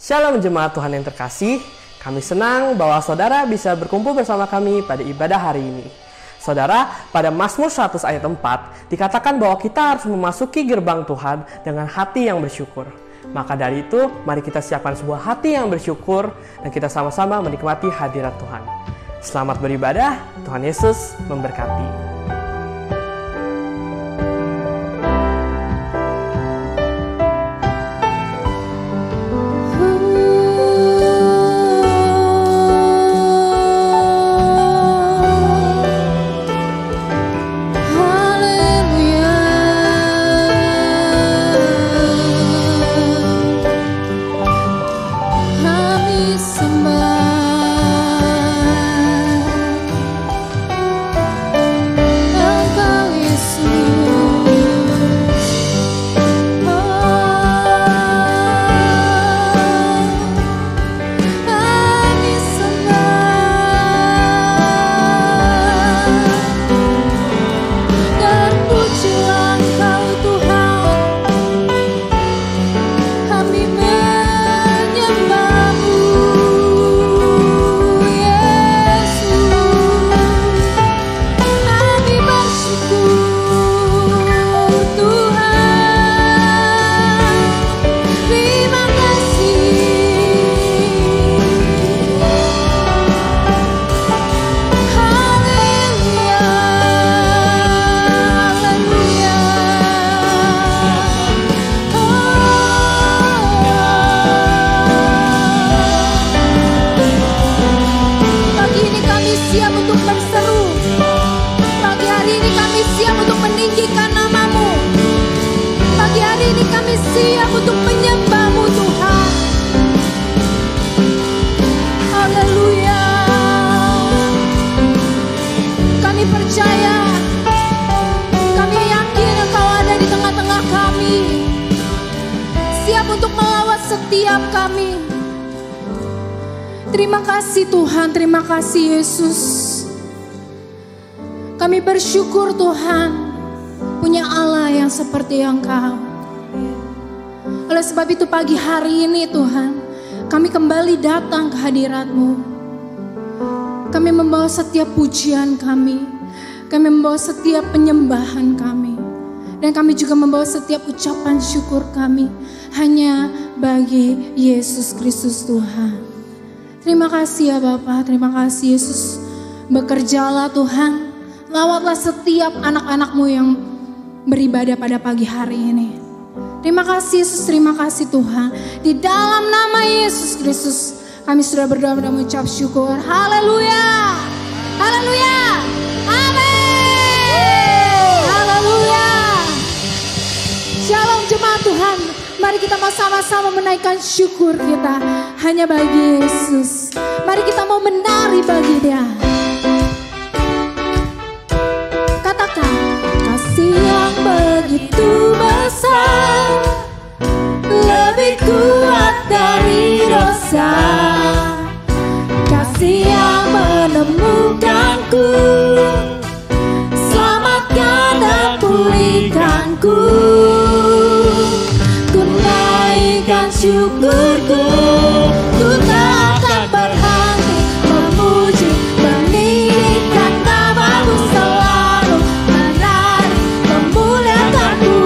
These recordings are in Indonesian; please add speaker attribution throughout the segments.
Speaker 1: Shalom jemaat Tuhan yang terkasih, kami senang bahwa saudara bisa berkumpul bersama kami pada ibadah hari ini. Saudara, pada Mazmur 100 ayat 4 dikatakan bahwa kita harus memasuki gerbang Tuhan dengan hati yang bersyukur. Maka dari itu, mari kita siapkan sebuah hati yang bersyukur dan kita sama-sama menikmati hadirat Tuhan. Selamat beribadah, Tuhan Yesus memberkati.
Speaker 2: Terima kasih Tuhan, terima kasih Yesus. Kami bersyukur Tuhan punya Allah yang seperti Engkau. Oleh sebab itu pagi hari ini Tuhan, kami kembali datang ke hadirat-Mu. Kami membawa setiap pujian kami membawa setiap penyembahan kami. Dan kami juga membawa setiap ucapan syukur kami hanya bagi Yesus Kristus Tuhan. Terima kasih ya Bapa, terima kasih Yesus. Bekerjalah Tuhan, lawatlah setiap anak-anak-Mu yang beribadah pada pagi hari ini. Terima kasih Yesus, terima kasih Tuhan. Di dalam nama Yesus Kristus, kami sudah berdoa dan mengucap syukur. Haleluya, haleluya, amin, haleluya. Shalom jemaat Tuhan. Mari kita mau sama-sama menaikkan syukur kita hanya bagi Yesus. Mari kita mau menari bagi Dia. Katakan, kasih yang begitu besar, lebih kuat dari dosa. Kasih yang menemukanku, selamatkan dan pulihkanku. Syukurku, ku tak akan berhenti memuji, meninggikan nama-Mu selalu, menari, memuliakan-Mu,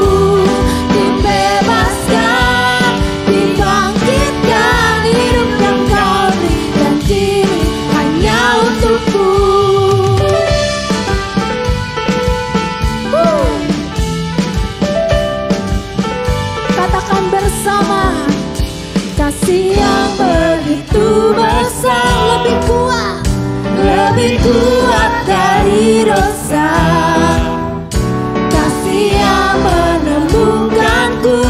Speaker 2: dibebaskan, dibangkitkan, hidup yang Kau beri, dan kini hanya untuk-Mu. Katakan bersama. Kasih yang begitu besar, lebih kuat dari dosa. Kasih yang menemukanku,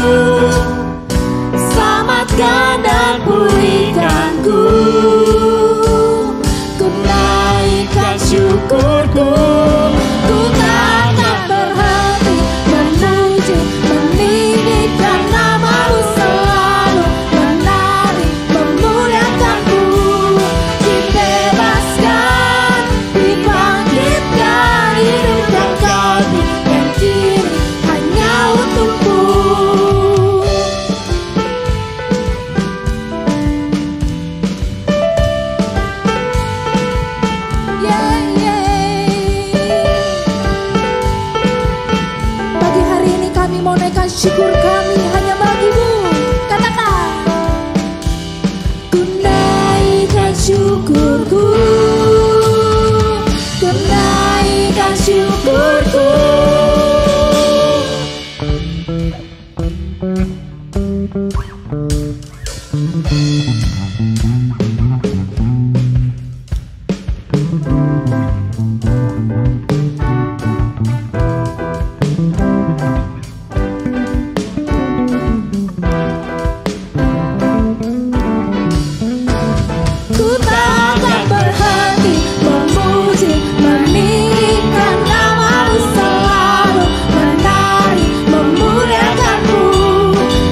Speaker 2: selamatkan dan pulihkanku. Ku naikkan syukurku, ku tak akan berhenti memuji, meninggikan nama-Mu selalu, syukur kami hanya bagi-Mu. Katakan, ku naikkan syukurku, ku naikkan syukurku. Ku takkan berhenti memuji, meninggikan nama-Mu selalu, menari, memuliakan-Mu.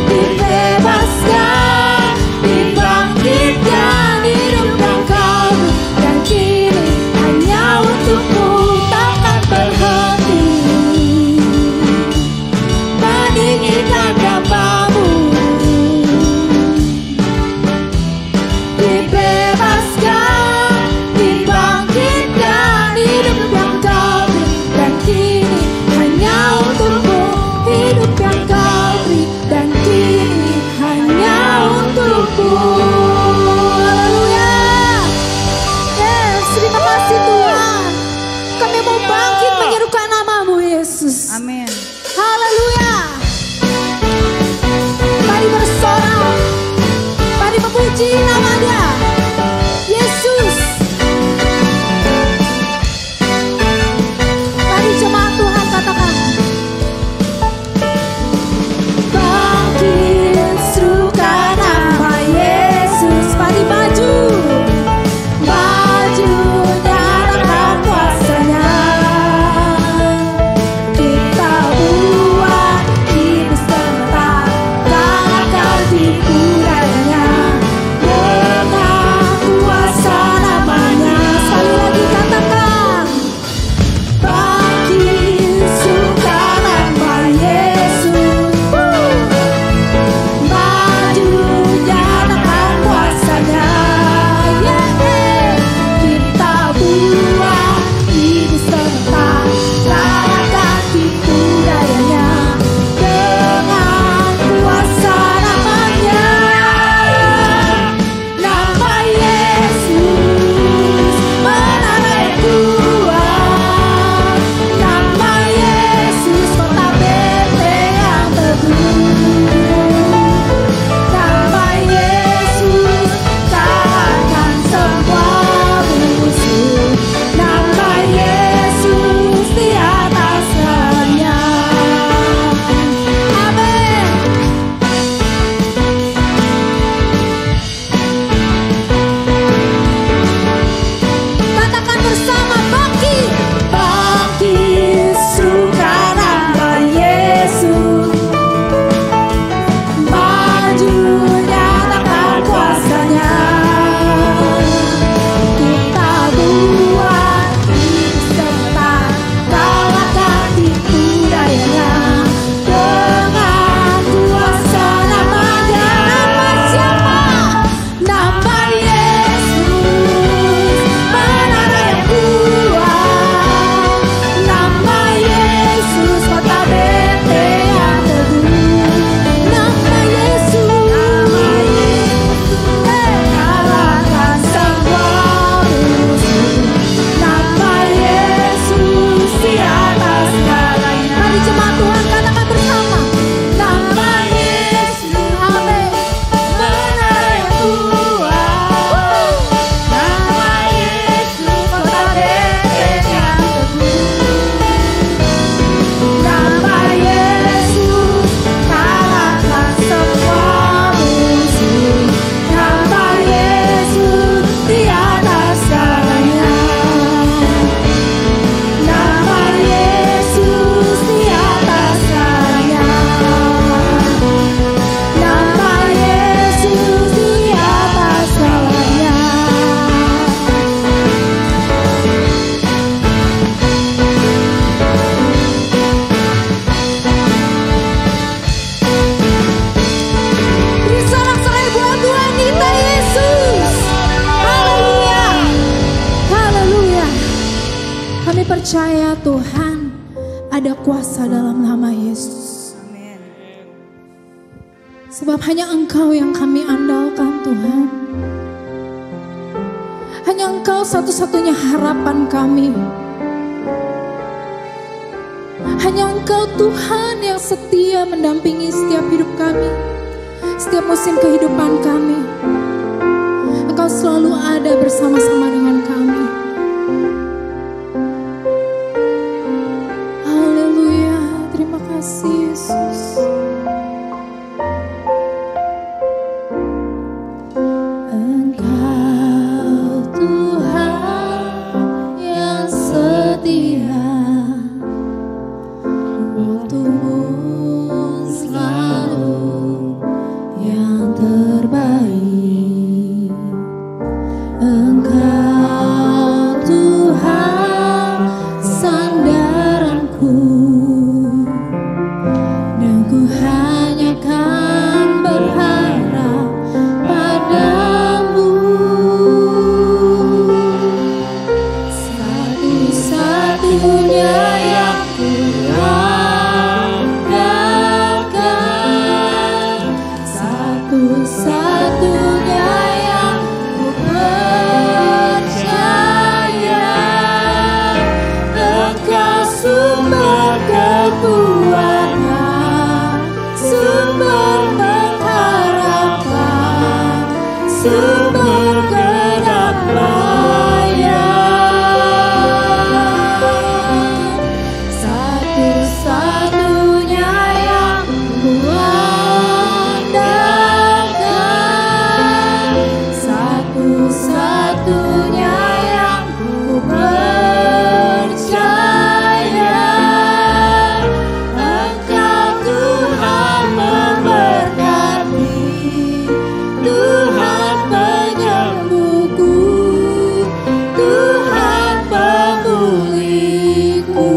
Speaker 2: Dibebaskan, dibangkitkan, hidupkan Kau, dan kini hanya untuk-Mu. Takkan berhenti meninggikan nama-Mu. Dibebaskan, dibangkitkan, hidupkan Kau, dan kini hanya untuk-Mu. Hidupkan Kau, dan kini hanya untuk-Mu. Haleluya. Yes, terima kasih Tuhan. Kami mau bangkit menyerukan nama-Mu Yesus.
Speaker 3: Amin.
Speaker 2: Haleluya. Mari bersorak, mari memuji nama Dia, Yesus. Mari jemaat Tuhan katakan, bangkit serukan nama Yesus. Mari maju, maju nyatakan kuasa-Nya. Kita buat hidup serentak, takkan tipu dayanya. Dengan kuasa namanya. Sekali lagi katakan, bangkit serukan nama Yesus. Maju nyatakan kuasa-Nya. Kita buat hidup serentak, takkan tipu dayanya. Dengan kuasa namanya. Nama Yesus menara yang kuat. Nama Yesus kota benteng yang teguh. Nama Yesus kalahkan semua musuh. Nama Yesus di atas segalanya. Amin. Katakan bersama, bangkit, bangkit serukan nama Yesus. Maju nyatakan kuasa-Nya. Kita buat hidup serentak, kalahkan tipu dayanya. Dengan kuasa namanya. Nama siapa? Nama Yesus menara yang kuat. Nama Yesus kota benteng yang teguh. Nama Yesus kalahkan semua musuh. Nama Yesus di atas segalanya. Mari jemaat Tuhan katakan bersama, nama Yesus, amin, menara yang kuat. Nama Yesus kota benteng yang teguh. Nama Yesus kalahkan semua musuh. Nama Yesus di atas segalanya. Nama Yesus di atas segalanya. Nama Yesus di atas segalanya. Beri sorak-sorai buat Tuhan kita Yesus. Haleluya. Haleluya. Kami percaya Tuhan ada kuasa dalam nama Yesus.
Speaker 3: Amin.
Speaker 2: Sebab hanya Engkau yang kami andalkan Tuhan. Hanya Engkau satu-satunya harapan kami. Hanya Engkau Tuhan yang setia mendampingi setiap hidup kami, setiap musim kehidupan kami. Engkau selalu ada bersama-sama dengan kami. Haleluya, terima kasih Yesus. Tuhan penyembuhku, Tuhan pemulihku.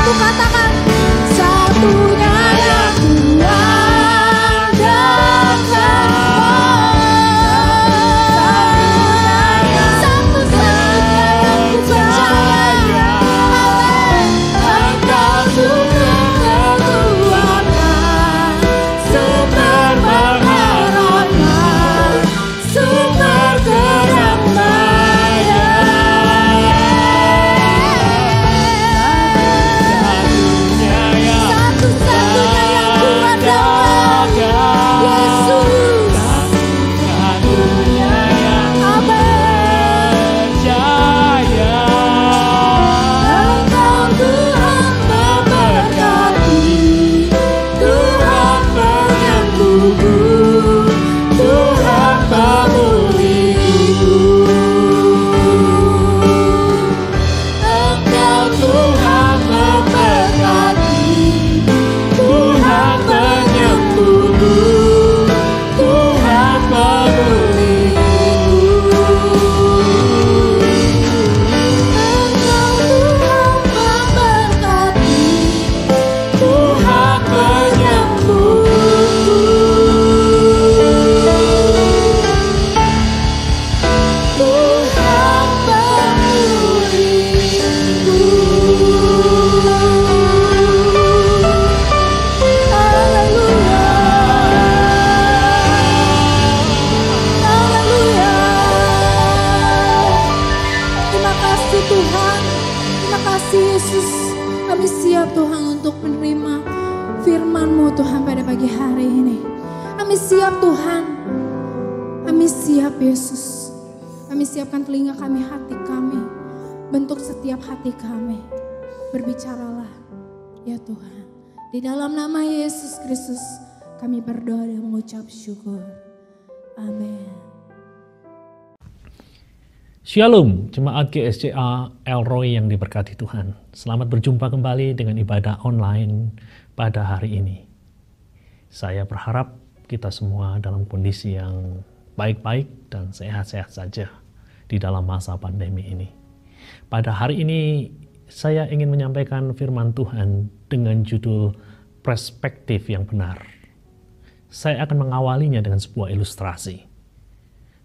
Speaker 2: untuk katakan satunya yang kuandalkan. Satu-satunya yang ku percaya. Engkau sumber kekuatan, sumber pengharapan, sumber kedamaian. Satu-satunya yang ku andalkan, Yesus. Engkau Tuhan memberkati, Tuhan penyembuhku, Tuhan pemulihku. Engkau Tuhan memberkati, Tuhan penyembuhku, Tuhan pemulihku. Engkau Tuhan memberkati, Tuhan penyembuhku, Tuhan pemulihku. Haleluya. Haleluya. Terima kasih Tuhan. Terima kasih Yesus. Kami siap Tuhan untuk menerima firman-Mu Tuhan pada pagi hari ini. Kami siap Tuhan. Kami siap Yesus. Kami siapkan telinga kami, hati kami. Bentuk setiap hati kami. Berbicaralah ya Tuhan. Di dalam nama Yesus Kristus kami berdoa dan mengucap syukur. Amin.
Speaker 3: Shalom, jemaat GSCA Elroy yang diberkati Tuhan. Selamat berjumpa kembali dengan ibadah online pada hari ini. Saya berharap kita semua dalam kondisi yang baik-baik dan sehat-sehat saja di dalam masa pandemi ini. Pada hari ini saya ingin menyampaikan firman Tuhan dengan judul perspektif yang benar. Saya akan mengawalinya dengan sebuah ilustrasi.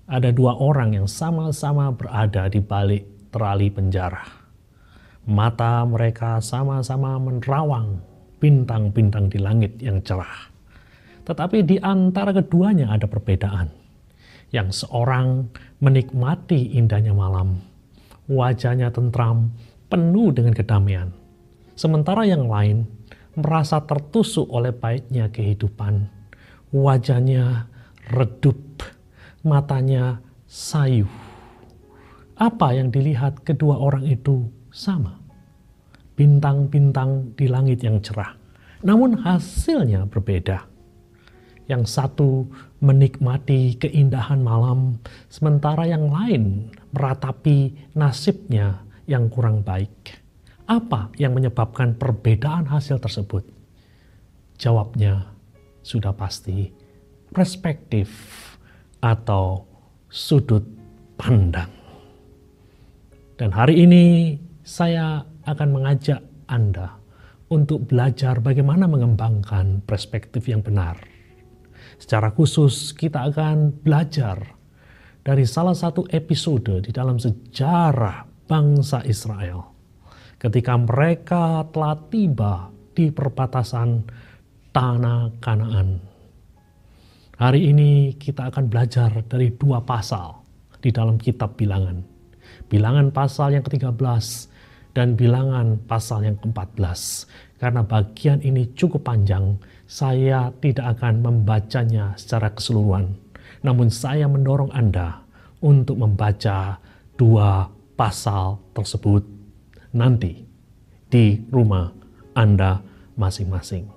Speaker 3: Ada dua orang yang sama-sama berada di balik terali penjara. Mata mereka sama-sama menerawang bintang-bintang di langit yang cerah. Tetapi di antara keduanya ada perbedaan. Yang seorang menikmati indahnya malam, wajahnya tentram, penuh dengan kedamaian. Sementara yang lain merasa tertusuk oleh pahitnya kehidupan. Wajahnya redup, matanya sayu. Apa yang dilihat kedua orang itu sama. Bintang-bintang di langit yang cerah. Namun hasilnya berbeda. Yang satu menikmati keindahan malam, sementara yang lain meratapi nasibnya yang kurang baik. Apa yang menyebabkan perbedaan hasil tersebut? Jawabnya sudah pasti, perspektif atau sudut pandang. Dan hari ini saya akan mengajak Anda untuk belajar bagaimana mengembangkan perspektif yang benar. Secara khusus kita akan belajar dari salah satu episode di dalam sejarah bangsa Israel. Ketika mereka telah tiba di perbatasan tanah Kanaan. Hari ini kita akan belajar dari dua pasal di dalam kitab Bilangan. Bilangan pasal yang ke-13 dan Bilangan pasal yang ke-14. Karena bagian ini cukup panjang, saya tidak akan membacanya secara keseluruhan. Namun saya mendorong Anda untuk membaca dua pasal tersebut nanti di rumah Anda masing-masing.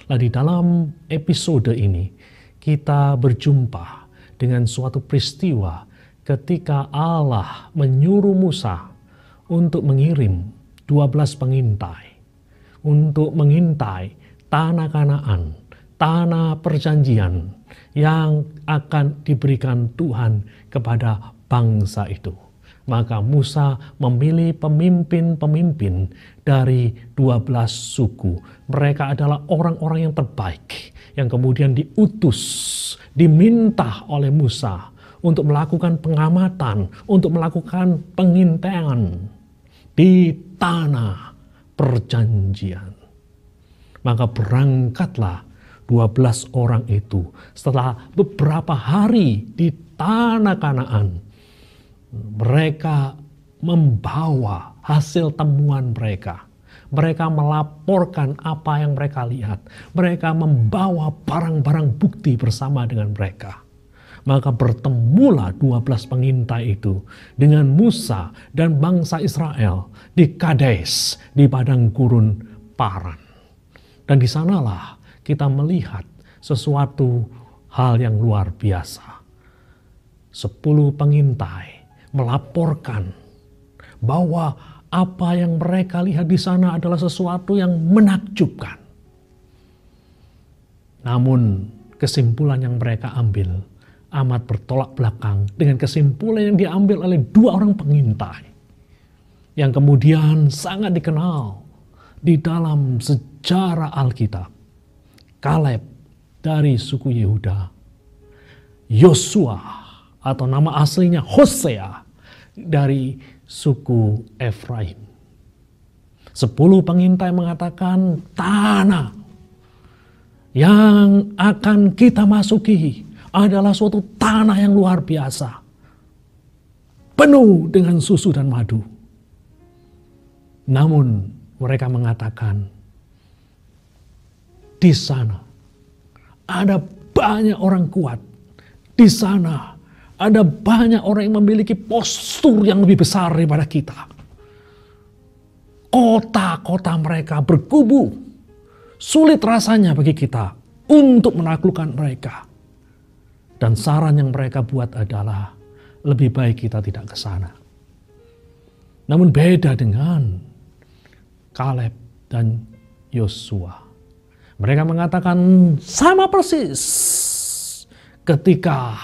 Speaker 3: Nah, di dalam episode ini kita berjumpa dengan suatu peristiwa ketika Allah menyuruh Musa untuk mengirim 12 pengintai untuk mengintai tanah Kanaan, tanah perjanjian yang akan diberikan Tuhan kepada bangsa itu. Maka Musa memilih pemimpin-pemimpin dari 12 suku. Mereka adalah orang-orang yang terbaik, yang kemudian diminta oleh Musa untuk melakukan pengamatan, untuk melakukan pengintaian di tanah perjanjian. Maka berangkatlah 12 orang itu setelah beberapa hari di tanah Kanaan. Mereka membawa hasil temuan mereka. Mereka melaporkan apa yang mereka lihat. Mereka membawa barang-barang bukti bersama dengan mereka. Maka bertemulah 12 pengintai itu dengan Musa dan bangsa Israel di Kades, di padang gurun Paran. Dan di sanalah kita melihat sesuatu hal yang luar biasa. 10 pengintai melaporkan bahwa apa yang mereka lihat di sana adalah sesuatu yang menakjubkan. Namun kesimpulan yang mereka ambil amat bertolak belakang dengan kesimpulan yang diambil oleh 2 orang pengintai yang kemudian sangat dikenal di dalam sejarah Alkitab. Kaleb dari suku Yehuda, Yosua atau nama aslinya Hosea dari suku Efraim. 10 pengintai mengatakan tanah yang akan kita masuki adalah suatu tanah yang luar biasa, penuh dengan susu dan madu. Namun mereka mengatakan di sana ada banyak orang kuat. Di sana ada banyak orang yang memiliki postur yang lebih besar daripada kita. Kota-kota mereka berkubu. Sulit rasanya bagi kita untuk menaklukkan mereka. Dan saran yang mereka buat adalah lebih baik kita tidak ke sana. Namun beda dengan Kaleb dan Yosua. Mereka mengatakan sama persis ketika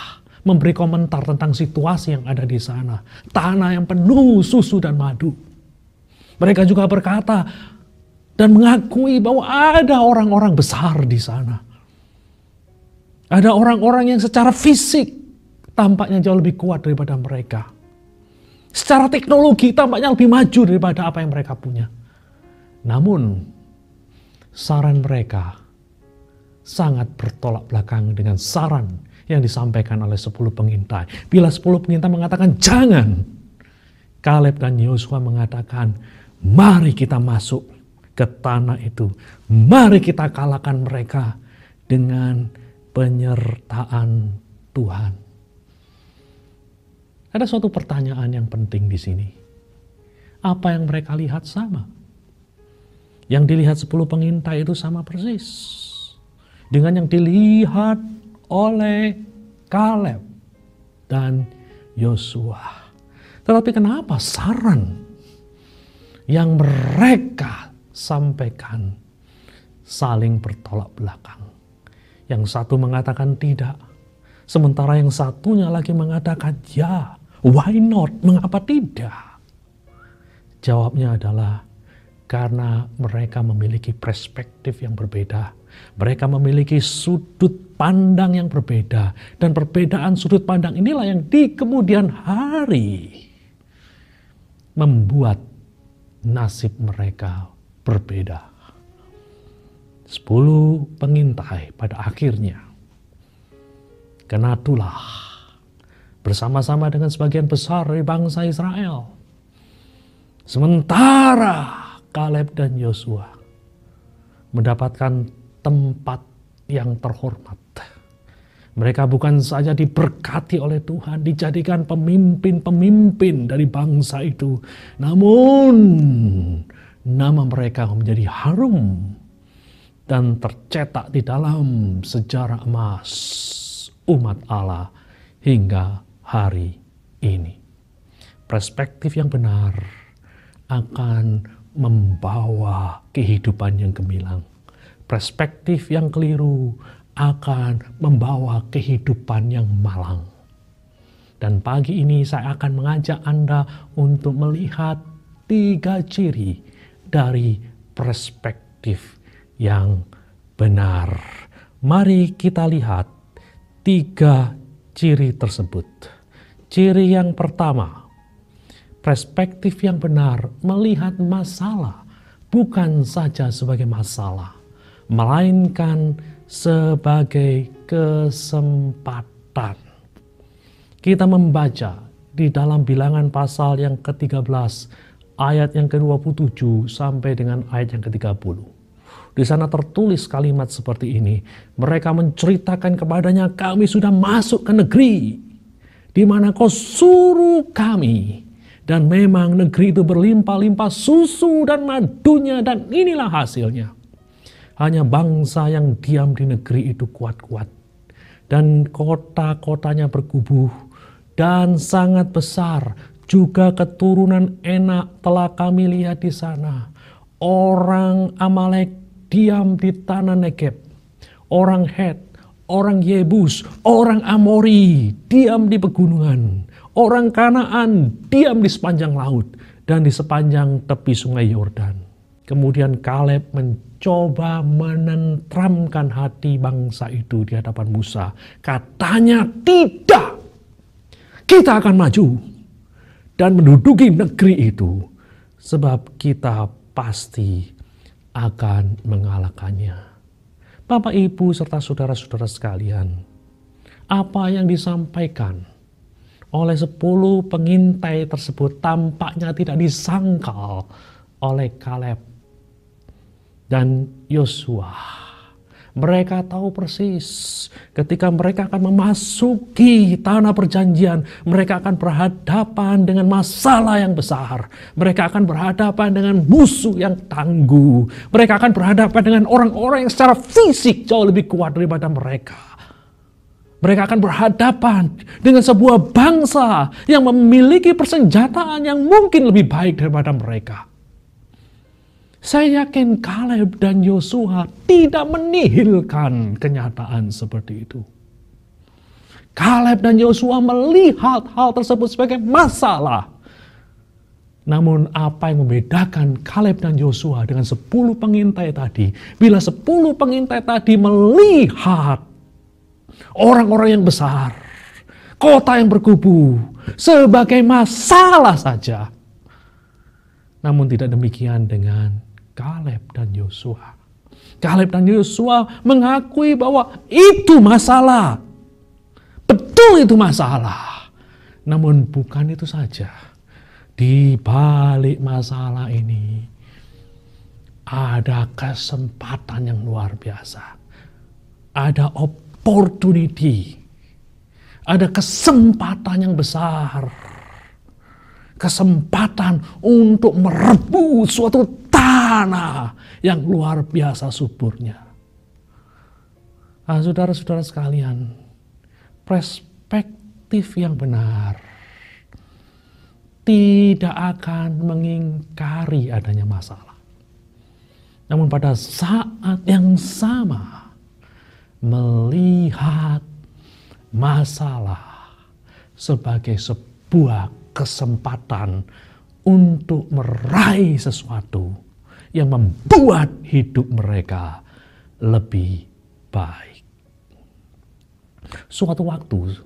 Speaker 3: memberi komentar tentang situasi yang ada di sana. Tanah yang penuh susu dan madu. Mereka juga berkata dan mengakui bahwa ada orang-orang besar di sana. Ada orang-orang yang secara fisik tampaknya jauh lebih kuat daripada mereka. Secara teknologi tampaknya lebih maju daripada apa yang mereka punya. Namun saran mereka sangat bertolak belakang dengan saran yang disampaikan oleh 10 pengintai. Bila 10 pengintai mengatakan jangan, Kaleb dan Yosua mengatakan mari kita masuk ke tanah itu. Mari kita kalahkan mereka dengan penyertaan Tuhan. Ada suatu pertanyaan yang penting di sini. Apa yang mereka lihat sama? Yang dilihat 10 pengintai itu sama persis dengan yang dilihat oleh Kaleb dan Yosua. Tetapi kenapa saran yang mereka sampaikan saling bertolak belakang? Yang satu mengatakan tidak, sementara yang satunya lagi mengatakan ya, why not? Mengapa tidak? Jawabnya adalah karena mereka memiliki perspektif yang berbeda. Mereka memiliki sudut pandang yang berbeda. Dan perbedaan sudut pandang inilah yang di kemudian hari membuat nasib mereka berbeda. 10 pengintai pada akhirnya kena tulah bersama-sama dengan sebagian besar dari bangsa Israel. Sementara Kaleb dan Yosua mendapatkan tempat yang terhormat. Mereka bukan saja diberkati oleh Tuhan, dijadikan pemimpin-pemimpin dari bangsa itu. Namun nama mereka menjadi harum dan tercetak di dalam sejarah emas umat Allah hingga hari ini. Perspektif yang benar akan membawa kehidupan yang gemilang. Perspektif yang keliru akan membawa kehidupan yang malang. Dan pagi ini saya akan mengajak Anda untuk melihat 3 ciri dari perspektif yang benar. Mari kita lihat 3 ciri tersebut. Ciri yang pertama, perspektif yang benar melihat masalah bukan saja sebagai masalah, melainkan sebagai kesempatan. Kita membaca di dalam Bilangan pasal yang ke-13, ayat yang ke-27 sampai dengan ayat yang ke-30. Di sana tertulis kalimat seperti ini. Mereka menceritakan kepadanya, kami sudah masuk ke negeri di mana kau suruh kami. Dan memang negeri itu berlimpah-limpah susu dan madunya, dan inilah hasilnya. Hanya bangsa yang diam di negeri itu kuat-kuat. Dan kota-kotanya berkubuh dan sangat besar. Juga keturunan Enak telah kami lihat di sana. Orang Amalek diam di tanah Negeb. Orang Het, orang Yebus, orang Amori diam di pegunungan. Orang Kanaan diam di sepanjang laut dan di sepanjang tepi sungai Yordan. Kemudian Kaleb mencoba menenteramkan hati bangsa itu di hadapan Musa. Katanya, tidak, kita akan maju dan menduduki negeri itu, sebab kita pasti akan mengalahkannya. Bapak, Ibu, serta saudara-saudara sekalian, apa yang disampaikan oleh 10 pengintai tersebut tampaknya tidak disangkal oleh Kaleb dan Yosua. Mereka tahu persis ketika mereka akan memasuki tanah perjanjian, mereka akan berhadapan dengan masalah yang besar. Mereka akan berhadapan dengan musuh yang tangguh. Mereka akan berhadapan dengan orang-orang yang secara fisik jauh lebih kuat daripada mereka. Mereka akan berhadapan dengan sebuah bangsa yang memiliki persenjataan yang mungkin lebih baik daripada mereka. Saya yakin Kaleb dan Yosua tidak menihilkan kenyataan seperti itu. Kaleb dan Yosua melihat hal tersebut sebagai masalah. Namun apa yang membedakan Kaleb dan Yosua dengan 10 pengintai tadi? Bila 10 pengintai tadi melihat orang-orang yang besar, kota yang berkubu sebagai masalah saja. Namun tidak demikian dengan Kaleb dan Yosua. Kaleb dan Yosua mengakui bahwa itu masalah. Betul itu masalah. Namun bukan itu saja. Di balik masalah ini ada kesempatan yang luar biasa. Ada opportunity. Ada kesempatan yang besar. Kesempatan untuk merebut suatu tanah yang luar biasa suburnya. Saudara-saudara sekalian, perspektif yang benar tidak akan mengingkari adanya masalah. Namun pada saat yang sama, melihat masalah sebagai sebuah kesempatan untuk meraih sesuatu yang membuat hidup mereka lebih baik. Suatu waktu,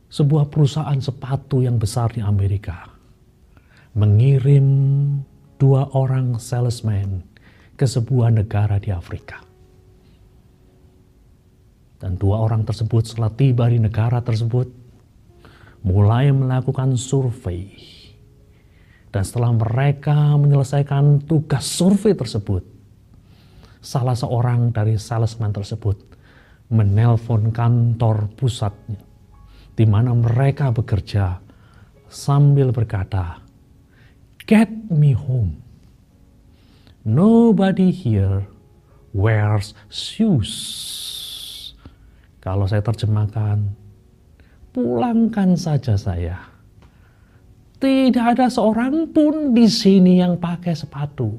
Speaker 3: sebuah perusahaan sepatu yang besar di Amerika mengirim 2 orang salesman ke sebuah negara di Afrika. Dan 2 orang tersebut setelah tiba di negara tersebut mulai melakukan survei. Dan setelah mereka menyelesaikan tugas survei tersebut, salah seorang dari salesman tersebut menelpon kantor pusatnya di mana mereka bekerja sambil berkata, "Get me home. Nobody here wears shoes." Kalau saya terjemahkan, pulangkan saja saya. Tidak ada seorang pun di sini yang pakai sepatu.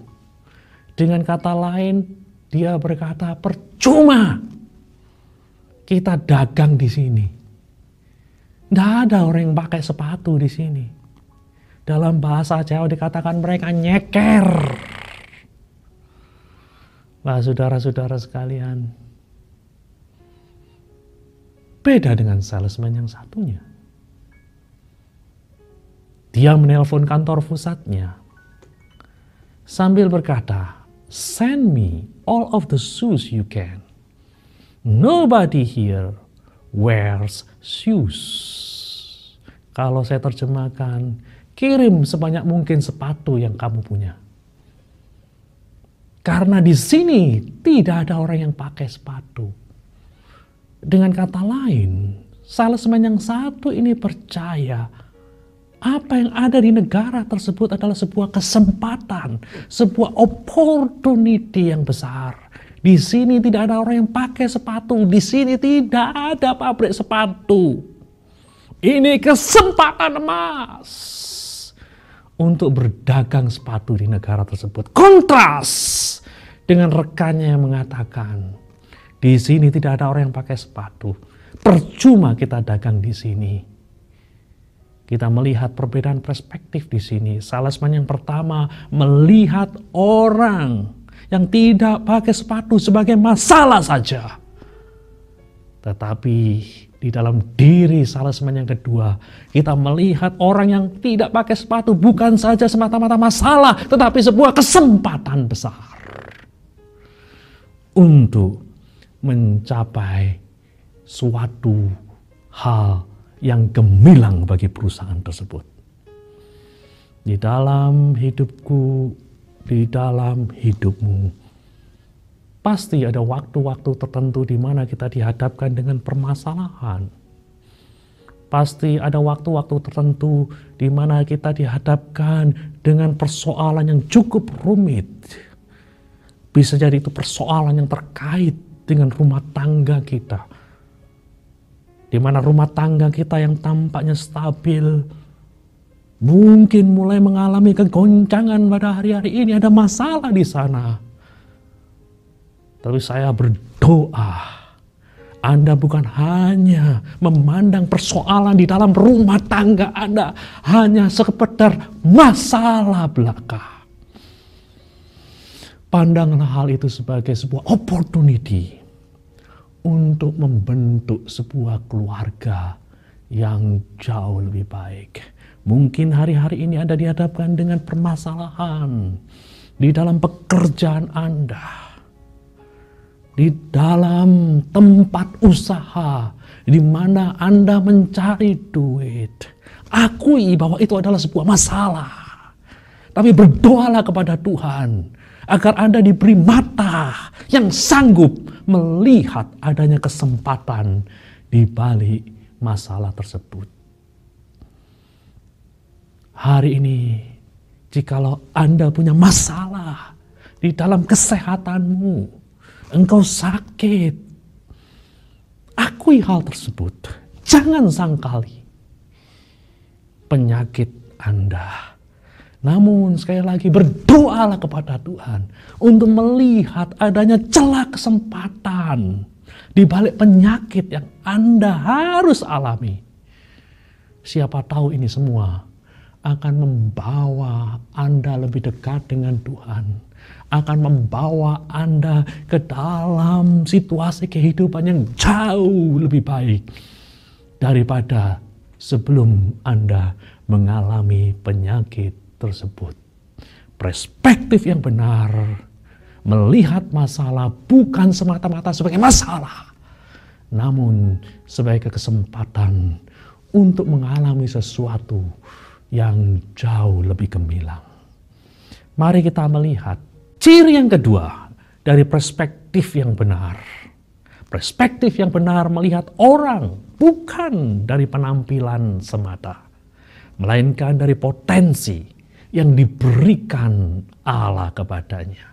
Speaker 3: Dengan kata lain, dia berkata, percuma kita dagang di sini. Tidak ada orang yang pakai sepatu di sini. Dalam bahasa Jawa dikatakan mereka nyeker. Nah, saudara-saudara sekalian, beda dengan salesman yang satunya. Dia menelpon kantor pusatnya sambil berkata, "Send me all of the shoes you can. Nobody here wears shoes." Kalau saya terjemahkan, kirim sebanyak mungkin sepatu yang kamu punya. Karena di sini tidak ada orang yang pakai sepatu. Dengan kata lain, salesman yang satu ini percaya apa yang ada di negara tersebut adalah sebuah kesempatan, sebuah opportunity yang besar. Di sini tidak ada orang yang pakai sepatu, di sini tidak ada pabrik sepatu. Ini kesempatan emas untuk berdagang sepatu di negara tersebut. Kontras dengan rekannya yang mengatakan, di sini tidak ada orang yang pakai sepatu. Percuma kita dagang di sini. Kita melihat perbedaan perspektif di sini. Salesman yang pertama melihat orang yang tidak pakai sepatu sebagai masalah saja. Tetapi di dalam diri salesman yang kedua, kita melihat orang yang tidak pakai sepatu bukan saja semata-mata masalah, tetapi sebuah kesempatan besar untuk mencapai suatu hal yang gemilang bagi perusahaan tersebut. Di dalam hidupku, di dalam hidupmu, pasti ada waktu-waktu tertentu di mana kita dihadapkan dengan permasalahan. Pasti ada waktu-waktu tertentu di mana kita dihadapkan dengan persoalan yang cukup rumit. Bisa jadi itu persoalan yang terkait dengan rumah tangga kita. Di mana rumah tangga kita yang tampaknya stabil, mungkin mulai mengalami kegoncangan pada hari-hari ini, ada masalah di sana. Tapi saya berdoa, Anda bukan hanya memandang persoalan di dalam rumah tangga Anda hanya sekedar masalah belaka. Pandanglah hal itu sebagai sebuah opportunity untuk membentuk sebuah keluarga yang jauh lebih baik. Mungkin hari-hari ini Anda dihadapkan dengan permasalahan di dalam pekerjaan Anda, di dalam tempat usaha, di mana Anda mencari duit. Akui bahwa itu adalah sebuah masalah. Tapi berdoalah kepada Tuhan agar Anda diberi mata yang sanggup melihat adanya kesempatan di balik masalah tersebut. Hari ini, jikalau Anda punya masalah di dalam kesehatanmu, engkau sakit, akui hal tersebut. Jangan sangkali penyakit Anda. Namun sekali lagi berdoalah kepada Tuhan untuk melihat adanya celah kesempatan di balik penyakit yang Anda harus alami. Siapa tahu ini semua akan membawa Anda lebih dekat dengan Tuhan, akan membawa Anda ke dalam situasi kehidupan yang jauh lebih baik daripada sebelum Anda mengalami penyakit tersebut. Perspektif yang benar, melihat masalah bukan semata-mata sebagai masalah, namun sebagai kesempatan untuk mengalami sesuatu yang jauh lebih gemilang. Mari kita melihat ciri yang kedua dari perspektif yang benar. Perspektif yang benar melihat orang bukan dari penampilan semata, melainkan dari potensi yang diberikan Allah kepadanya.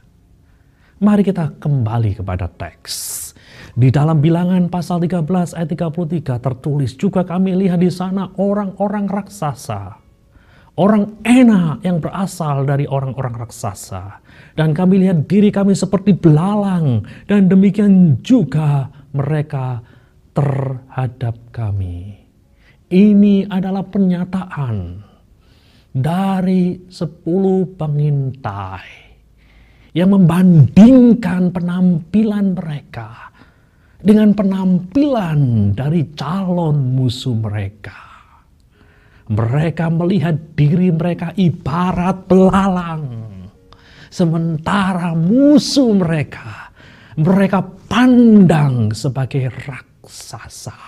Speaker 3: Mari kita kembali kepada teks. Di dalam Bilangan pasal 13 ayat 33 tertulis juga kami lihat di sana orang-orang raksasa. Orang enak yang berasal dari orang-orang raksasa. Dan kami lihat diri kami seperti belalang. Dan demikian juga mereka terhadap kami. ini adalah pernyataan dari 10 pengintai yang membandingkan penampilan mereka dengan penampilan dari calon musuh mereka. Mereka melihat diri mereka ibarat belalang, sementara musuh mereka pandang sebagai raksasa.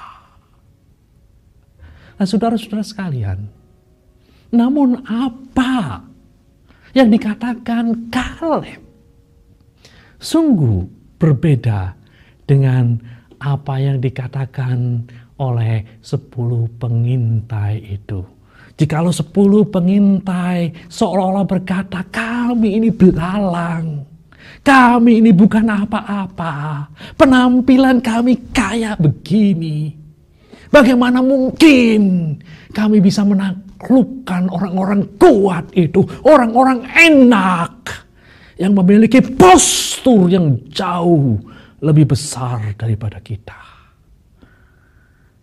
Speaker 3: Nah, saudara-saudara sekalian, namun apa yang dikatakan Kaleb sungguh berbeda dengan apa yang dikatakan oleh 10 pengintai itu. Jikalau 10 pengintai seolah-olah berkata, kami ini belalang, kami ini bukan apa-apa, penampilan kami kayak begini, bagaimana mungkin kami bisa menaklukkan orang-orang kuat itu, orang-orang enak yang memiliki postur yang jauh lebih besar daripada kita.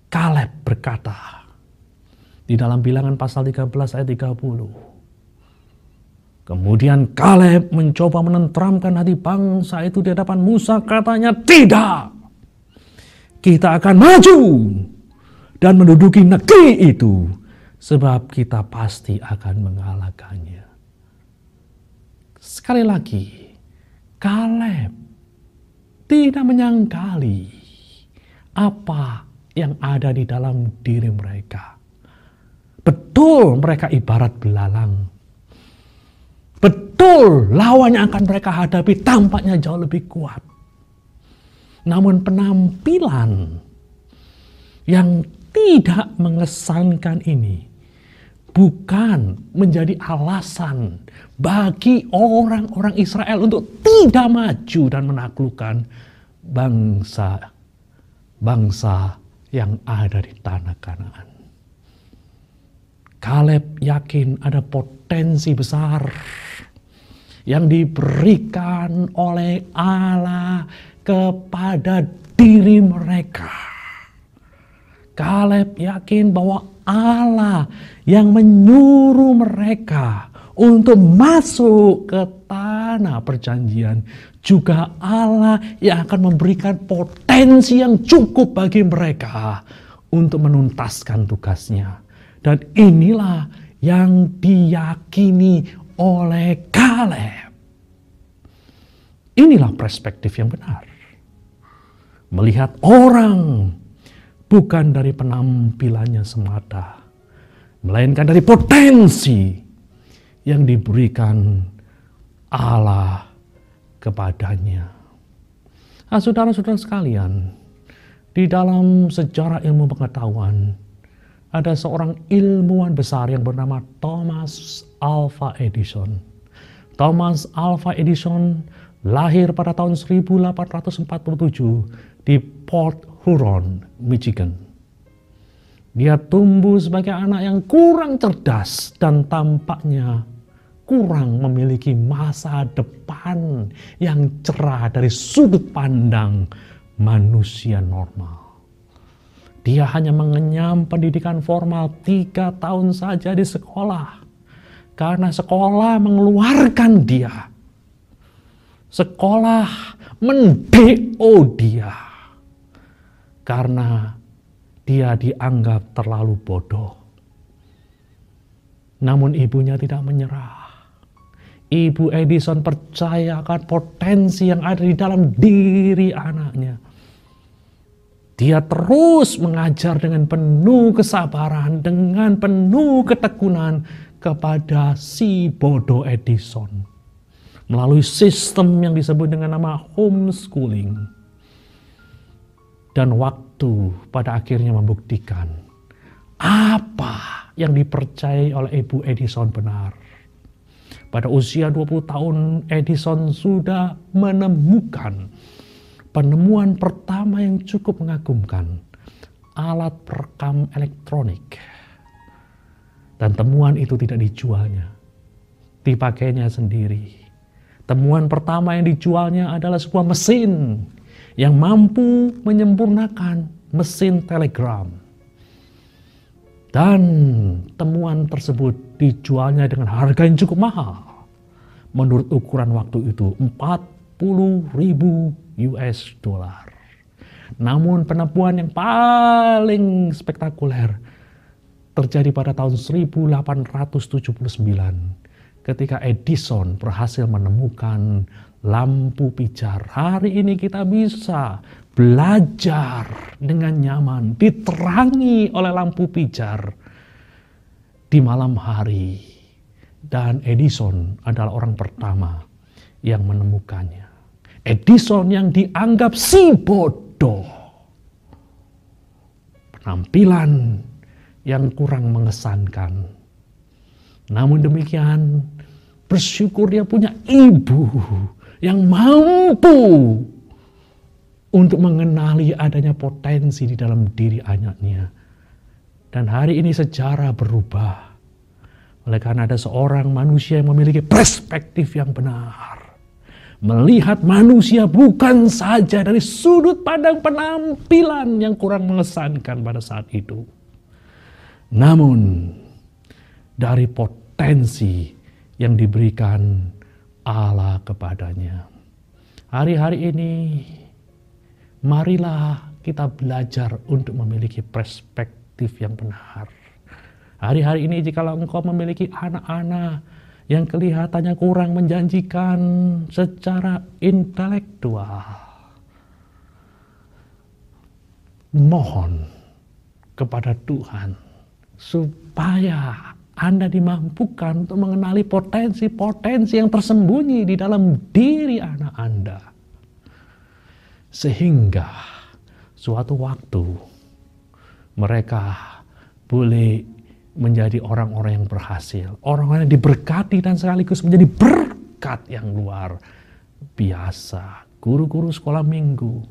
Speaker 3: Kaleb berkata di dalam Bilangan pasal 13 ayat 30. Kemudian Kaleb mencoba menenteramkan hati bangsa itu di hadapan Musa, katanya, tidak, kita akan maju dan menduduki negeri itu, sebab kita pasti akan mengalahkannya. Sekali lagi, Kaleb tidak menyangkali apa yang ada di dalam diri mereka. Betul, mereka ibarat belalang. Betul, lawan yang akan mereka hadapi tampaknya jauh lebih kuat. Namun penampilan yang tidak mengesankan ini bukan menjadi alasan bagi orang-orang Israel untuk tidak maju dan menaklukkan bangsa yang ada di tanah Kanaan. Kaleb yakin ada potensi besar yang diberikan oleh Allah kepada diri mereka. Kaleb yakin bahwa Allah yang menyuruh mereka untuk masuk ke tanah perjanjian, juga Allah yang akan memberikan potensi yang cukup bagi mereka untuk menuntaskan tugasnya. Dan inilah yang diyakini oleh Kaleb. Inilah perspektif yang benar. Melihat orang bukan dari penampilannya semata, melainkan dari potensi yang diberikan Allah kepadanya. Nah, saudara-saudara sekalian, di dalam sejarah ilmu pengetahuan ada seorang ilmuwan besar yang bernama Thomas Alva Edison. Thomas Alva Edison lahir pada tahun 1847 di Port Huron, Michigan. Dia tumbuh sebagai anak yang kurang cerdas dan tampaknya kurang memiliki masa depan yang cerah dari sudut pandang manusia normal. Dia hanya mengenyam pendidikan formal 3 tahun saja di sekolah, karena sekolah mengeluarkan dia. Sekolah men-DO dia karena dia dianggap terlalu bodoh. Namun ibunya tidak menyerah. Ibu Edison percaya akan potensi yang ada di dalam diri anaknya. Dia terus mengajar dengan penuh kesabaran, dengan penuh ketekunan kepada si bodoh Edison. Melalui sistem yang disebut dengan nama homeschooling. Dan waktu pada akhirnya membuktikan apa yang dipercayai oleh Ibu Edison benar. Pada usia 20 tahun, Edison sudah menemukan penemuan pertama yang cukup mengagumkan, alat perekam elektronik. Dan temuan itu tidak dijualnya, dipakainya sendiri. Temuan pertama yang dijualnya adalah sebuah mesin yang mampu menyempurnakan mesin telegram. Dan temuan tersebut dijualnya dengan harga yang cukup mahal. Menurut ukuran waktu itu 40.000 US dollar. Namun penemuan yang paling spektakuler terjadi pada tahun 1879 ketika Edison berhasil menemukan lampu pijar. Hari ini kita bisa belajar dengan nyaman, diterangi oleh lampu pijar di malam hari. Dan Edison adalah orang pertama yang menemukannya. Edison yang dianggap si bodoh. Penampilan yang kurang mengesankan. Namun demikian, bersyukur dia punya ibu yang mampu untuk mengenali adanya potensi di dalam diri anaknya. Dan hari ini sejarah berubah. Oleh karena ada seorang manusia yang memiliki perspektif yang benar. Melihat manusia bukan saja dari sudut pandang penampilan yang kurang mengesankan pada saat itu. Namun dari potensi yang diberikan Allah kepadanya. Hari-hari ini marilah kita belajar untuk memiliki perspektif yang benar. Hari-hari ini jikalau engkau memiliki anak-anak yang kelihatannya kurang menjanjikan secara intelektual, mohon kepada Tuhan supaya Anda dimampukan untuk mengenali potensi-potensi yang tersembunyi di dalam diri anak Anda. Sehingga suatu waktu mereka boleh menjadi orang-orang yang berhasil. Orang-orang yang diberkati dan sekaligus menjadi berkat yang luar biasa. Guru-guru sekolah minggu.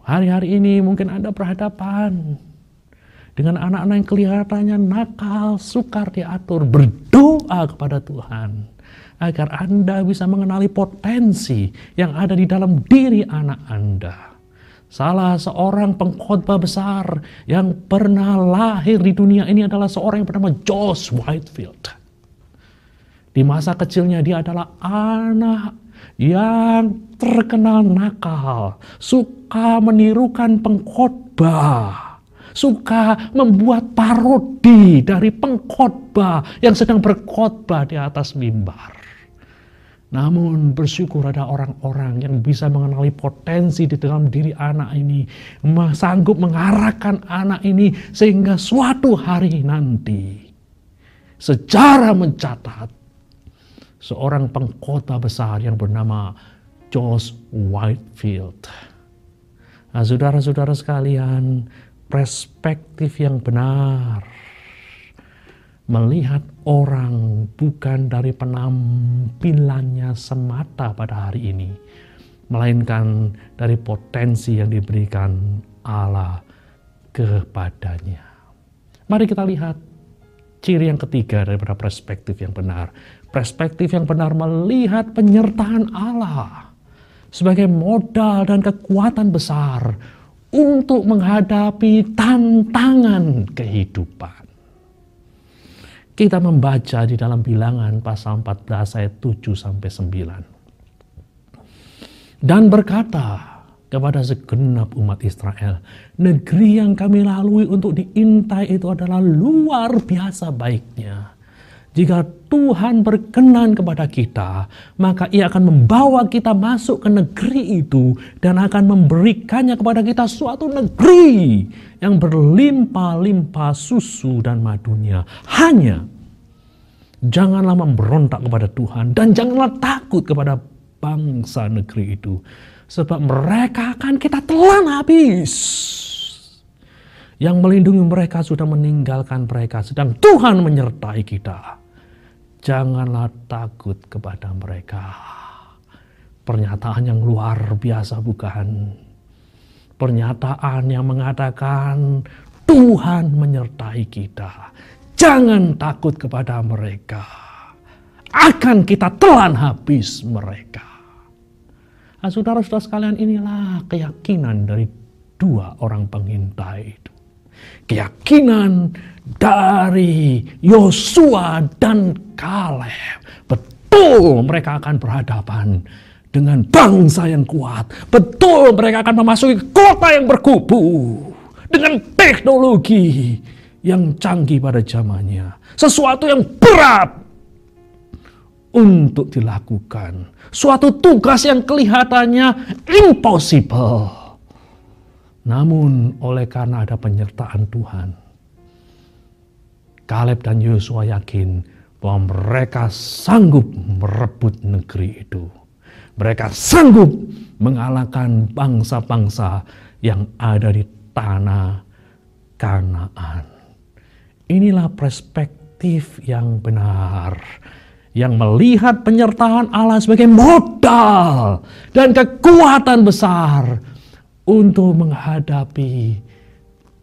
Speaker 3: Hari-hari ini mungkin Anda berhadapan dengan anak-anak yang kelihatannya nakal, sukar diatur. Berdoa kepada Tuhan agar Anda bisa mengenali potensi yang ada di dalam diri anak Anda. Salah seorang pengkhotbah besar yang pernah lahir di dunia ini adalah seorang yang bernama George Whitefield. Di masa kecilnya dia adalah anak yang terkenal nakal, suka menirukan pengkhotbah, suka membuat parodi dari pengkhotbah yang sedang berkhotbah di atas mimbar. Namun bersyukur ada orang-orang yang bisa mengenali potensi di dalam diri anak ini, sanggup mengarahkan anak ini sehingga suatu hari nanti sejarah mencatat seorang pengkhotbah besar yang bernama George Whitefield. Nah, saudara-saudara sekalian, perspektif yang benar melihat orang bukan dari penampilannya semata pada hari ini, melainkan dari potensi yang diberikan Allah kepadanya. Mari kita lihat ciri yang ketiga daripada perspektif yang benar. Perspektif yang benar melihat penyertaan Allah sebagai modal dan kekuatan besar untuk menghadapi tantangan kehidupan. Kita membaca di dalam Bilangan pasal 14 ayat 7-9. Dan berkata kepada segenap umat Israel, negeri yang kami lalui untuk diintai itu adalah luar biasa baiknya. Jika Tuhan berkenan kepada kita, maka Ia akan membawa kita masuk ke negeri itu dan akan memberikannya kepada kita suatu negeri yang berlimpah-limpah susu dan madunya. Hanya janganlah memberontak kepada Tuhan dan janganlah takut kepada bangsa negeri itu, sebab mereka akan kita telan habis. Yang melindungi mereka sudah meninggalkan mereka, sedang Tuhan menyertai kita. Janganlah takut kepada mereka. Pernyataan yang luar biasa bukan? Pernyataan yang mengatakan Tuhan menyertai kita. Jangan takut kepada mereka. Akan kita telan habis mereka. Nah, saudara-saudara sekalian, inilah keyakinan dari dua orang pengintai itu. Keyakinan dari Yosua dan Kaleb. Betul mereka akan berhadapan dengan bangsa yang kuat. Betul mereka akan memasuki kota yang berkubu dengan teknologi yang canggih pada zamannya. Sesuatu yang berat untuk dilakukan. Suatu tugas yang kelihatannya impossible. Namun oleh karena ada penyertaan Tuhan, Kaleb dan Yosua yakin bahwa mereka sanggup merebut negeri itu. Mereka sanggup mengalahkan bangsa-bangsa yang ada di tanah Kanaan. Inilah perspektif yang benar, yang melihat penyertaan Allah sebagai modal dan kekuatan besar untuk menghadapi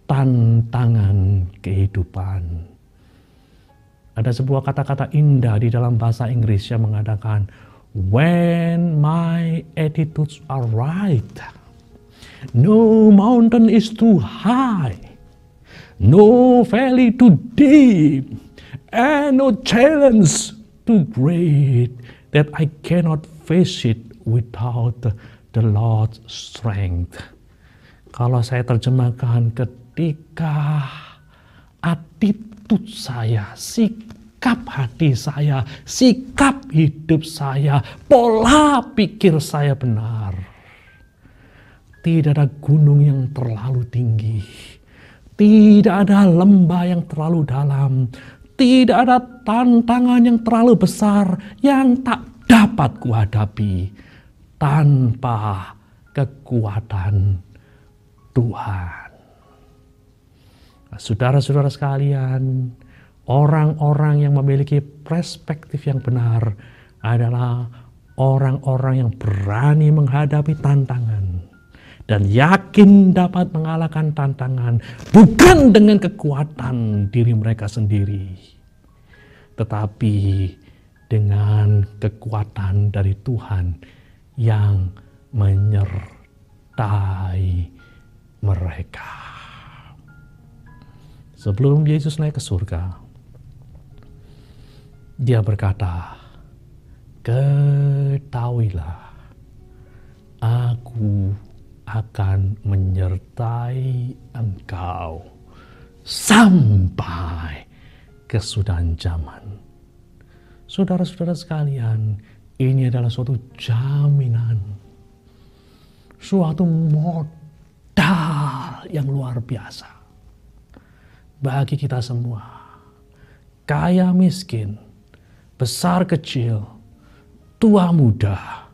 Speaker 3: tantangan kehidupan. Ada sebuah kata-kata indah di dalam bahasa Inggris yang mengatakan, when my attitudes are right, no mountain is too high, no valley too deep, and no challenge too great that I cannot face it without the Lord's strength. Kalau saya terjemahkan, ketika attitude saya, sikap hati saya, sikap hidup saya, pola pikir saya benar, tidak ada gunung yang terlalu tinggi, tidak ada lembah yang terlalu dalam, tidak ada tantangan yang terlalu besar yang tak dapat kuhadapi tanpa kekuatan Tuhan. Saudara-saudara sekalian, orang-orang yang memiliki perspektif yang benar adalah orang-orang yang berani menghadapi tantangan dan yakin dapat mengalahkan tantangan bukan dengan kekuatan diri mereka sendiri, tetapi dengan kekuatan dari Tuhan yang menyertai mereka. Sebelum Yesus naik ke surga, Dia berkata, "Ketahuilah, Aku akan menyertai engkau sampai kesudahan zaman." Saudara-saudara sekalian, ini adalah suatu jaminan, suatu modal yang luar biasa bagi kita semua, kaya miskin, besar kecil, tua muda,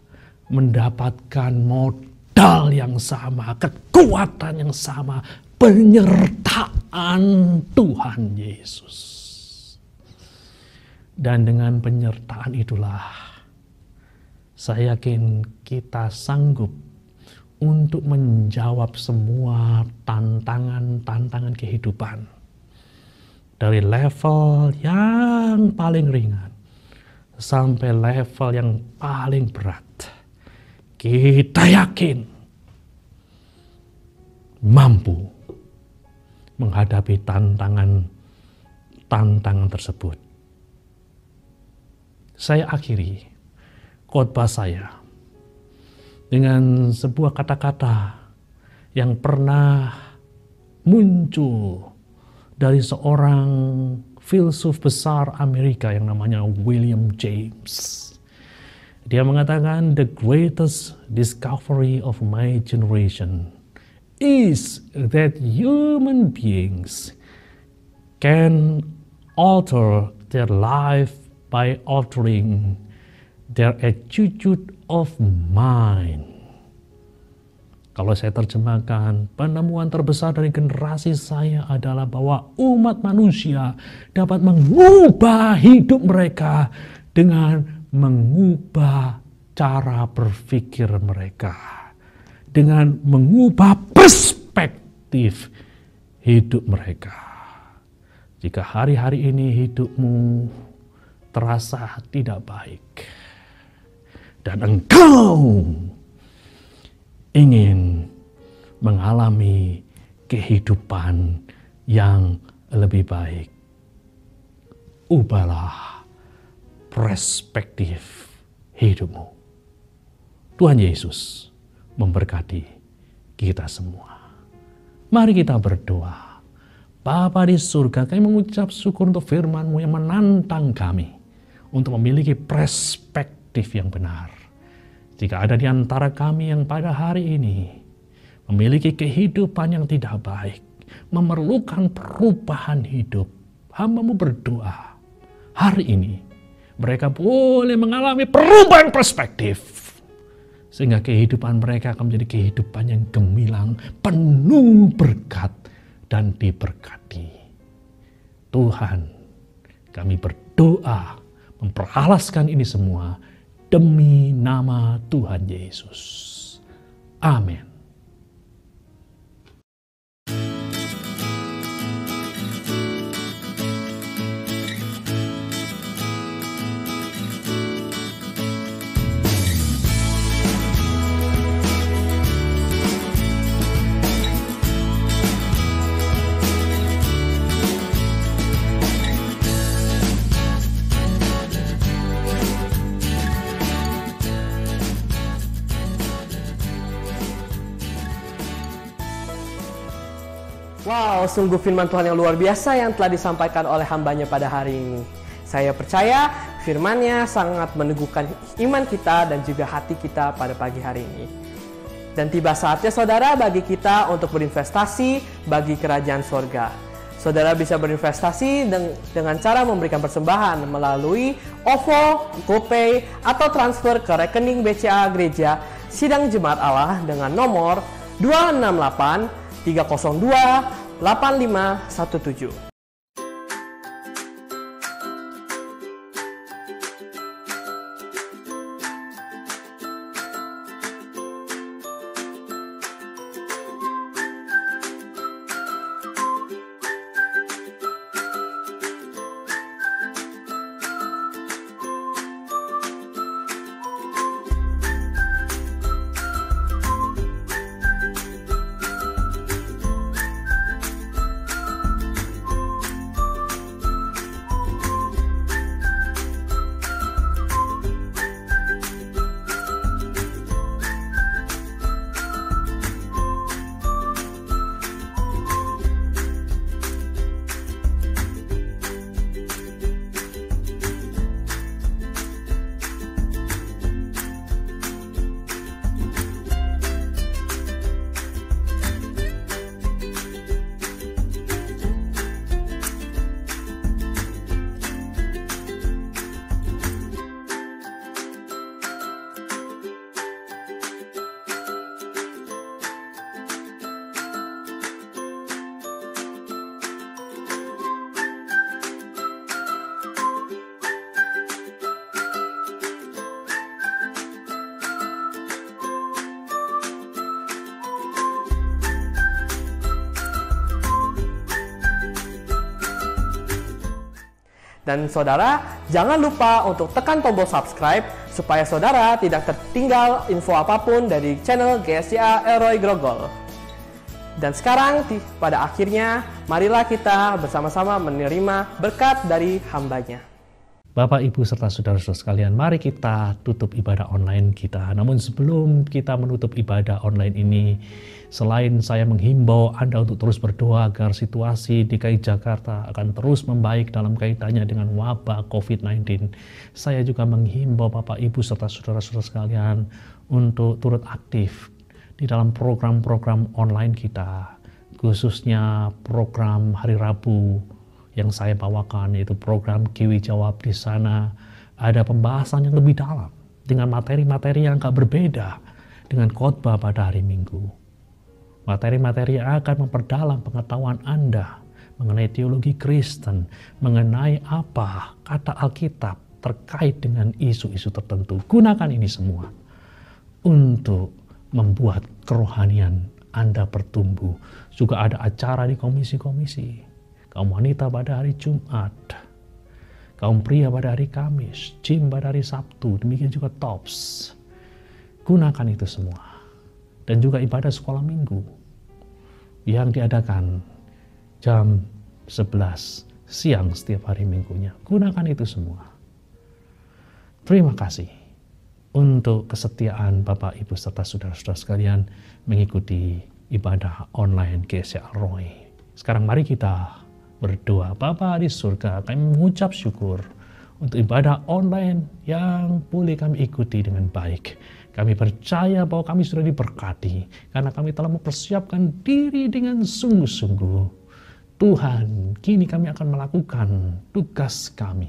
Speaker 3: mendapatkan modal yang sama, kekuatan yang sama, penyertaan Tuhan Yesus. Dan dengan penyertaan itulah saya yakin kita sanggup untuk menjawab semua tantangan-tantangan kehidupan. Dari level yang paling ringan sampai level yang paling berat. Kita yakin mampu menghadapi tantangan tersebut. Saya akhiri khotbah saya dengan sebuah kata-kata yang pernah muncul dari seorang filsuf besar Amerika yang namanya William James. Dia mengatakan, "The greatest discovery of my generation is that human beings can alter their life by altering their attitude of mind." Kalau saya terjemahkan, penemuan terbesar dari generasi saya adalah bahwa umat manusia dapat mengubah hidup mereka dengan mengubah cara berpikir mereka, dengan mengubah perspektif hidup mereka. Jika hari-hari ini hidupmu terasa tidak baik dan engkau ingin mengalami kehidupan yang lebih baik. Ubahlah perspektif hidupmu. Tuhan Yesus memberkati kita semua. Mari kita berdoa. Bapa di surga, kami mengucap syukur untuk firman-Mu yang menantang kami untuk memiliki perspektif yang benar. Jika ada di antara kami yang pada hari ini memiliki kehidupan yang tidak baik, memerlukan perubahan hidup, hamba-Mu berdoa, hari ini mereka boleh mengalami perubahan perspektif, sehingga kehidupan mereka akan menjadi kehidupan yang gemilang, penuh berkat, dan diberkati. Tuhan, kami berdoa memperalaskan ini semua demi nama Tuhan Yesus. Amin.
Speaker 1: Wow, sungguh firman Tuhan yang luar biasa yang telah disampaikan oleh hambanya pada hari ini. Saya percaya firman-Nya sangat meneguhkan iman kita dan juga hati kita pada pagi hari ini. Dan tiba saatnya saudara bagi kita untuk berinvestasi bagi kerajaan sorga. Saudara bisa berinvestasi dengan cara memberikan persembahan melalui OVO, GoPay, atau transfer ke rekening BCA Gereja Sidang Jemaat Allah dengan nomor 268 302 8517. Dan saudara, jangan lupa untuk tekan tombol subscribe supaya saudara tidak tertinggal info apapun dari channel GSCA Elroy Grogol. Dan sekarang pada akhirnya, marilah kita bersama-sama menerima berkat dari hambanya.
Speaker 3: Bapak, Ibu, serta saudara-saudara sekalian, mari kita tutup ibadah online kita. Namun sebelum kita menutup ibadah online ini, selain saya menghimbau Anda untuk terus berdoa agar situasi DKI Jakarta akan terus membaik dalam kaitannya dengan wabah COVID-19, saya juga menghimbau Bapak, Ibu, serta saudara-saudara sekalian untuk turut aktif di dalam program-program online kita, khususnya program hari Rabu yang saya bawakan, yaitu program Kiwi Jawab. Di sana ada pembahasan yang lebih dalam dengan materi-materi yang agak berbeda dengan khotbah pada hari Minggu. Materi-materi yang akan memperdalam pengetahuan Anda mengenai teologi Kristen, mengenai apa kata Alkitab terkait dengan isu-isu tertentu. Gunakan ini semua untuk membuat kerohanian Anda bertumbuh. Juga ada acara di komisi-komisi. Kaum wanita pada hari Jumat, kaum pria pada hari Kamis, gym pada hari Sabtu, demikian juga TOPS. Gunakan itu semua. Dan juga ibadah sekolah minggu yang diadakan jam 11 siang setiap hari minggunya. Gunakan itu semua. Terima kasih untuk kesetiaan Bapak, Ibu, serta saudara-saudara sekalian mengikuti ibadah online GSC Alroy. Sekarang mari kita berdoa. Bapa di surga, kami mengucap syukur untuk ibadah online yang boleh kami ikuti dengan baik. Kami percaya bahwa kami sudah diberkati karena kami telah mempersiapkan diri dengan sungguh-sungguh. Tuhan, kini kami akan melakukan tugas kami.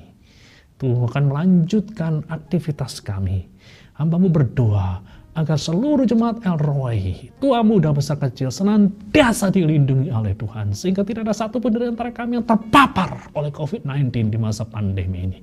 Speaker 3: Tuhan akan melanjutkan aktivitas kami. Hamba-Mu berdoa agar seluruh jemaat Elroy, tua muda besar kecil, senantiasa dilindungi oleh Tuhan. Sehingga tidak ada satupun dari antara kami yang terpapar oleh COVID-19 di masa pandemi ini.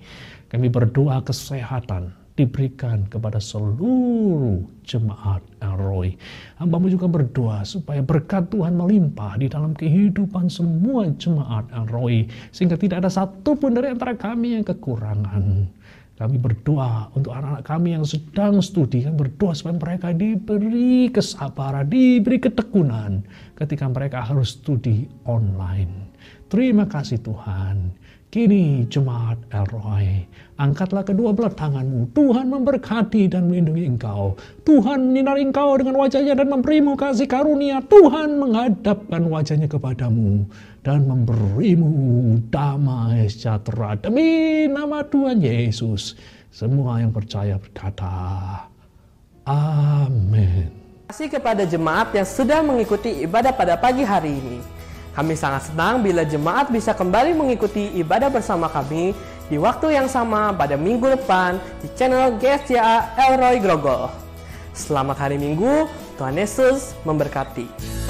Speaker 3: Kami berdoa kesehatan diberikan kepada seluruh jemaat Elroy. Hamba-Mu juga berdoa supaya berkat Tuhan melimpah di dalam kehidupan semua jemaat Elroy. Sehingga tidak ada satupun dari antara kami yang kekurangan. Kami berdoa untuk anak-anak kami yang sedang studi. Kami berdoa supaya mereka diberi kesabaran, diberi ketekunan ketika mereka harus studi online. Terima kasih Tuhan. Kini jemaat Elroy, angkatlah kedua belah tangan-Mu. Tuhan memberkati dan melindungi engkau. Tuhan menyinari engkau dengan wajahnya dan memberimu kasih karunia. Tuhan menghadapkan wajahnya kepadamu dan memberimu damai sejahtera. Demi nama Tuhan Yesus, semua yang percaya berkata, amin.
Speaker 1: Terima kasih kepada jemaat yang sudah mengikuti ibadah pada pagi hari ini. Kami sangat senang bila jemaat bisa kembali mengikuti ibadah bersama kami di waktu yang sama pada minggu depan di channel GSCA Elroy Grogol. Selamat hari Minggu, Tuhan Yesus memberkati.